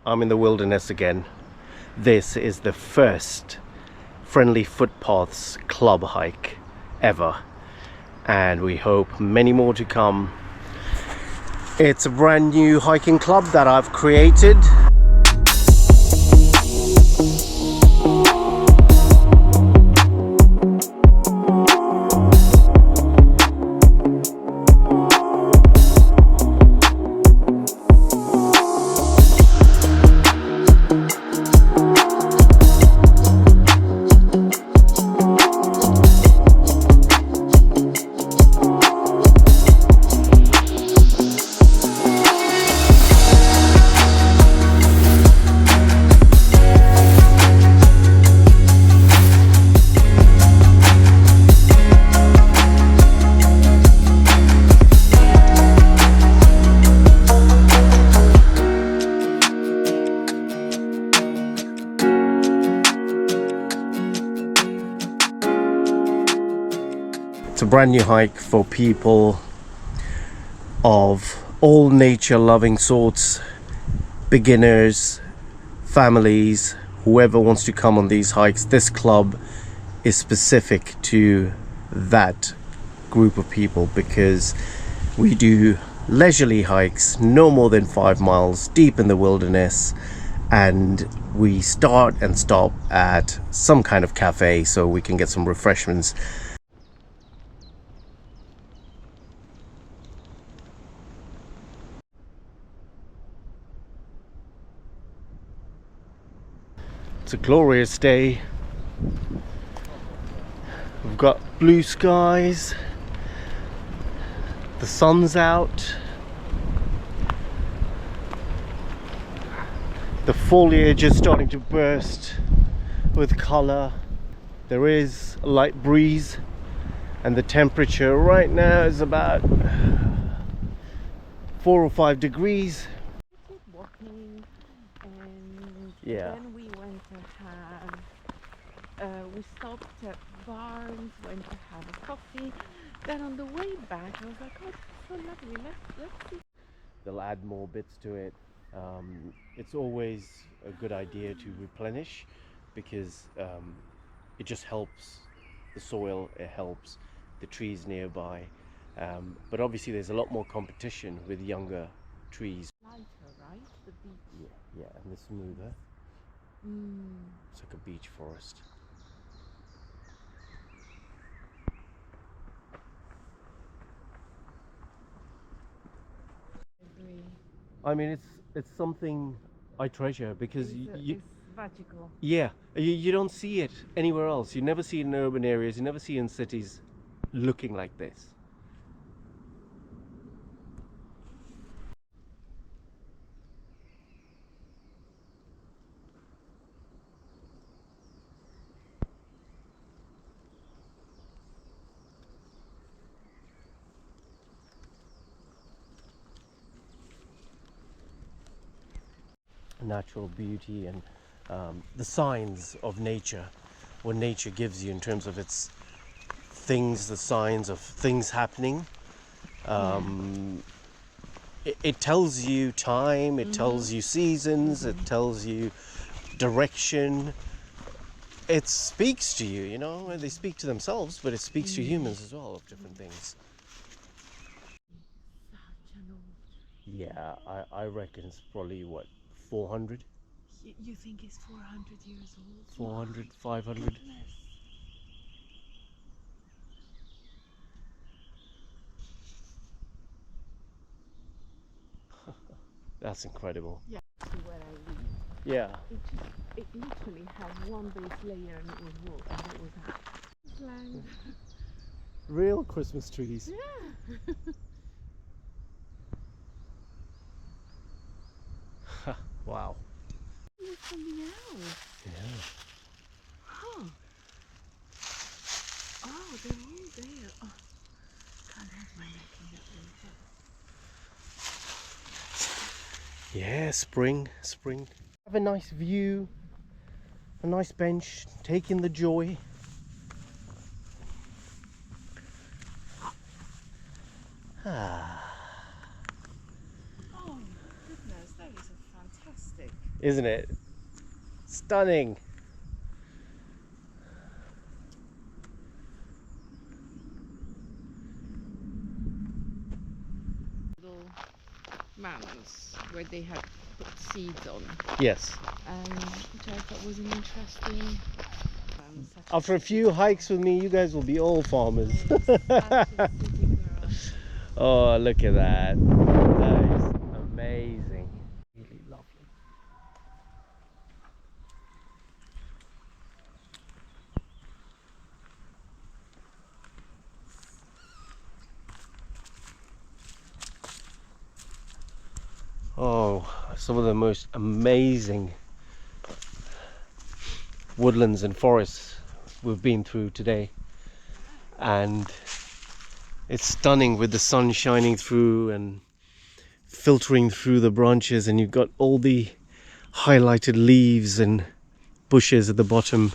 I'm in the wilderness again. This is the first Friendly Footpaths Club hike ever, and we hope many more to come. It's a brand new hiking club that I've created. It's a brand new hike for people of all nature loving sorts, beginners, families, whoever wants to come on these hikes. This club is specific to that group of people because we do leisurely hikes, no more than 5 miles deep in the wilderness, and we start and stop at some kind of cafe so we can get some refreshments. It's a glorious day. We've got blue skies, the sun's out, the foliage is starting to burst with colour. There is a light breeze, and the temperature right now is about 4 or 5 degrees. Walking, and Yeah. then we went to have, we stopped at Barnes, went to have a coffee. Then on the way back, I was like, oh, it's so lovely, let's see. They'll add more bits to it. It's always a good idea to replenish because it just helps the soil, it helps the trees nearby. But obviously there's a lot more competition with younger trees. Lighter, right? The beach. Yeah, and the smoother. Mm. It's like a beach forest. Agree. I mean, it's something I treasure because It's magical. yeah, you don't see it anywhere else. You never see it in urban areas. You never see it in cities looking like this. Natural beauty and the signs of nature, what nature gives you in terms of its things, the signs of things happening. It tells you time, it tells you seasons, it tells you direction. It speaks to you, you know, they speak to themselves, but it speaks to humans as well of different things. Such an old. Yeah, I reckon it's probably what, 400? You think it's 400 years old? 400, My 500? goodness. That's incredible. Yeah. To where I live. Yeah. It literally had one base layer and it was wood and it was that. Land. Real Christmas trees. Yeah. Wow. It was something else. Yeah. Huh. Oh, they're all there. Oh, can't have my neck in that way. Yeah, spring. Have a nice view, a nice bench, take in the joy. Oh, goodness, that is a fantastic. isn't it? Stunning. Little mounds where they had put seeds on, Yes. which I thought was an interesting. After a few hikes with me, you guys will be all farmers. Oh, look at that. That is amazing. Really lovely. Oh, some of the most amazing woodlands and forests we've been through today. And it's stunning with the sun shining through and filtering through the branches, and you've got all the highlighted leaves and bushes at the bottom,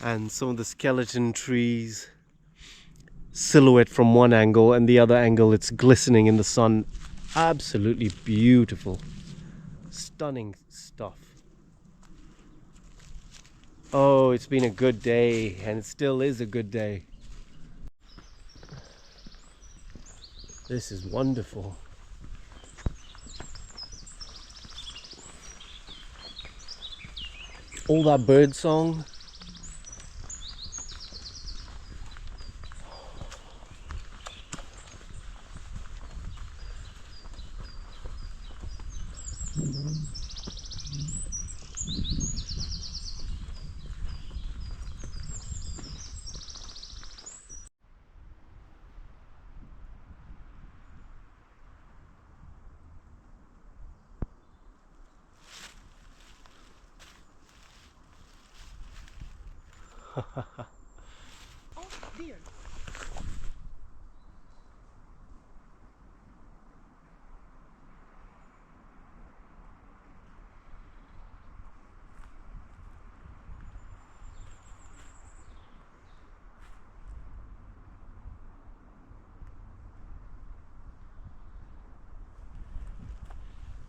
and some of the skeleton trees silhouette from one angle, and the other angle it's glistening in the sun. Absolutely beautiful, stunning stuff. Oh, it's been a good day, and it still is a good day. This is wonderful. All that bird song. Oh dear.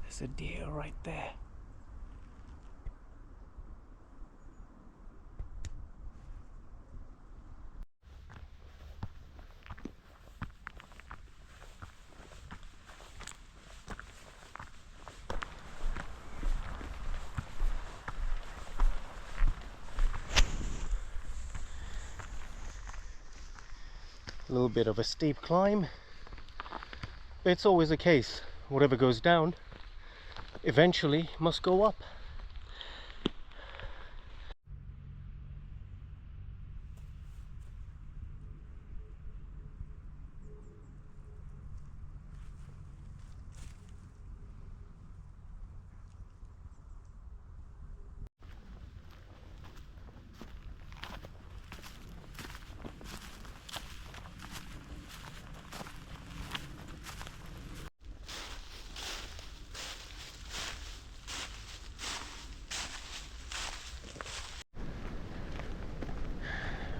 There's a deer right there. A little bit of a steep climb. It's always the case. Whatever goes down eventually must go up.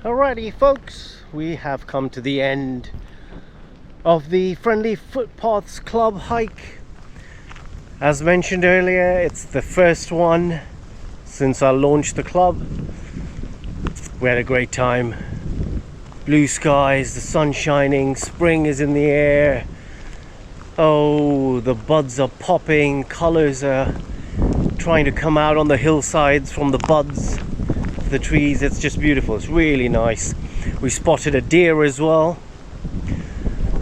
Alrighty folks, we have come to the end of the Friendly Footpaths Club hike. As mentioned earlier, it's the first one since I launched the club. We had a great time. Blue skies, the sun shining, spring is in the air. Oh, the buds are popping, colors are trying to come out on the hillsides from the buds. The trees, it's just beautiful. It's really nice. We spotted a deer as well,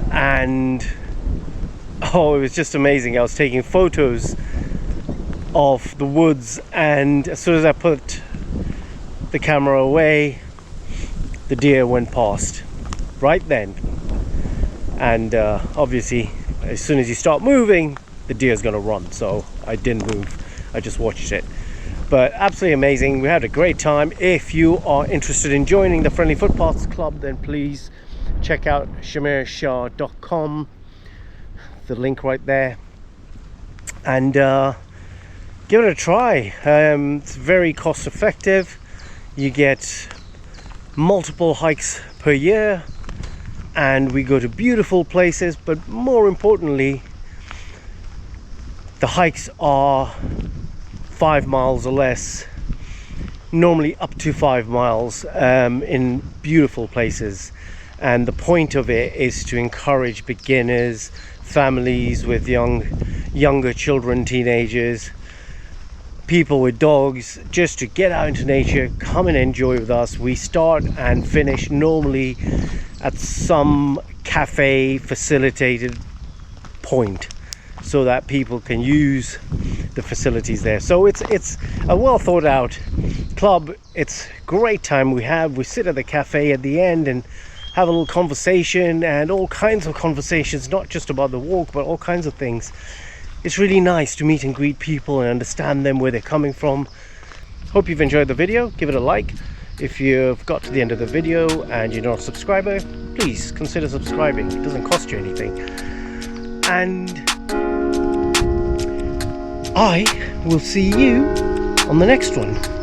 and oh, it was just amazing. I was taking photos of the woods, and as soon as I put the camera away, the deer went past right then. And obviously as soon as you start moving, the deer's gonna run, so I didn't move, I just watched it. But absolutely amazing. We had a great time. If you are interested in joining the Friendly Footpaths Club, then please check out shamirshah.com, the link right there, and give it a try. It's very cost effective. You get multiple hikes per year, and we go to beautiful places, but more importantly, the hikes are 5 miles or less, normally up to 5 miles, in beautiful places. And the point of it is to encourage beginners, families with younger children, teenagers, people with dogs, just to get out into nature, come and enjoy with us. We start and finish normally at some cafe facilitated point so that people can use the facilities there. So it's a well thought out club. It's great time we have. We sit at the cafe at the end and have a little conversation, and all kinds of conversations, not just about the walk but all kinds of things. It's really nice to meet and greet people and understand them, where they're coming from. Hope you've enjoyed the video. Give it a like. If you've got to the end of the video and you're not a subscriber, please consider subscribing. It doesn't cost you anything. And I will see you on the next one.